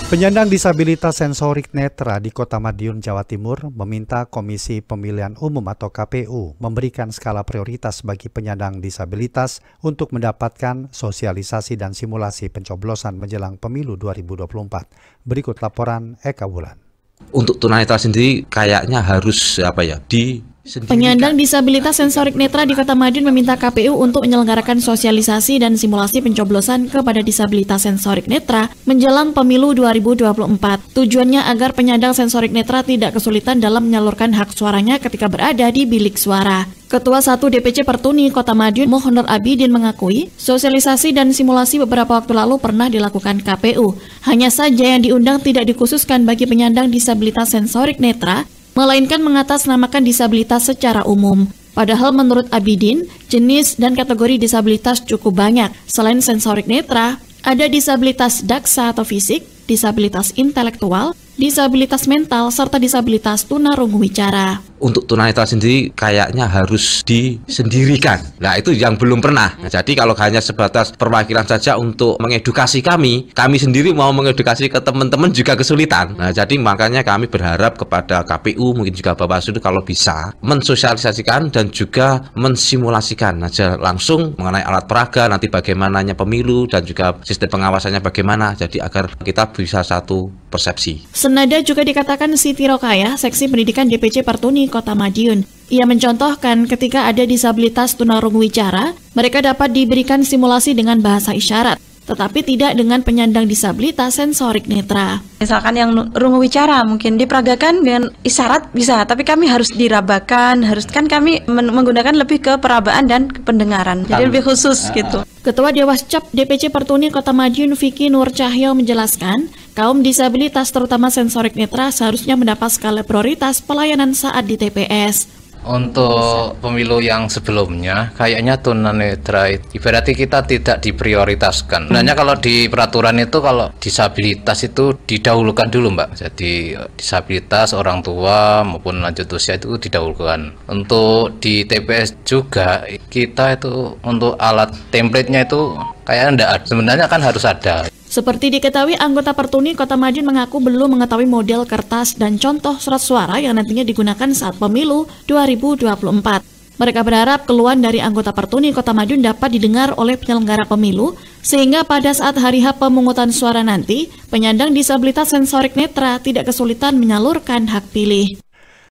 Penyandang disabilitas sensorik netra di Kota Madiun, Jawa Timur meminta Komisi Pemilihan Umum atau KPU memberikan skala prioritas bagi penyandang disabilitas untuk mendapatkan sosialisasi dan simulasi pencoblosan menjelang pemilu 2024. Berikut laporan Eka Wulan. Untuk tunanetra sendiri kayaknya harus Penyandang disabilitas sensorik netra di Kota Madiun meminta KPU untuk menyelenggarakan sosialisasi dan simulasi pencoblosan kepada disabilitas sensorik netra menjelang pemilu 2024. Tujuannya agar penyandang sensorik netra tidak kesulitan dalam menyalurkan hak suaranya ketika berada di bilik suara. Ketua 1 DPC Pertuni Kota Madiun, Muhammad Abidin mengakui sosialisasi dan simulasi beberapa waktu lalu pernah dilakukan KPU. Hanya saja yang diundang tidak dikhususkan bagi penyandang disabilitas sensorik netra, melainkan mengatasnamakan disabilitas secara umum. Padahal menurut Abidin, jenis dan kategori disabilitas cukup banyak. Selain sensorik netra, ada disabilitas daksa atau fisik, disabilitas intelektual, disabilitas mental, serta disabilitas tunarungu wicara. Untuk tunanetra sendiri kayaknya harus disendirikan. Nah, itu yang belum pernah. Nah, jadi kalau hanya sebatas perwakilan saja untuk mengedukasi kami sendiri mau mengedukasi ke teman-teman juga kesulitan. Nah, jadi makanya kami berharap kepada KPU, mungkin juga Bawaslu kalau bisa mensosialisasikan dan juga mensimulasikan aja langsung mengenai alat peraga, nanti bagaimananya pemilu dan juga sistem pengawasannya bagaimana. Jadi agar kita bisa satu persepsi. Senada juga dikatakan Siti Rokayah, Seksi Pendidikan DPC Pertuni Kota Madiun. Ia mencontohkan ketika ada disabilitas tunarungu wicara, mereka dapat diberikan simulasi dengan bahasa isyarat, tetapi tidak dengan penyandang disabilitas sensorik netra. Misalkan yang rungu wicara mungkin diperagakan dengan isyarat bisa, tapi kami harus dirabakan, kan kami menggunakan lebih ke perabaan dan pendengaran, jadi lebih khusus gitu. Ketua Dewas Cap DPC Pertuni Kota Madiun Vicky Nur Cahyo menjelaskan, kaum disabilitas terutama sensorik netra seharusnya mendapat skala prioritas pelayanan saat di TPS. Untuk pemilu yang sebelumnya, kayaknya tunanetra ibaratnya kita tidak diprioritaskan. Sebenarnya kalau di peraturan itu, kalau disabilitas itu didahulukan dulu, Mbak. Jadi disabilitas orang tua maupun lanjut usia itu didahulukan. Untuk di TPS juga, kita itu untuk alat template-nya itu kayaknya enggak ada. Sebenarnya kan harus ada. Seperti diketahui, anggota Pertuni Kota Madiun mengaku belum mengetahui model kertas dan contoh surat suara yang nantinya digunakan saat pemilu 2024. Mereka berharap keluhan dari anggota Pertuni Kota Madiun dapat didengar oleh penyelenggara pemilu, sehingga pada saat hari H pemungutan suara nanti, penyandang disabilitas sensorik netra tidak kesulitan menyalurkan hak pilih.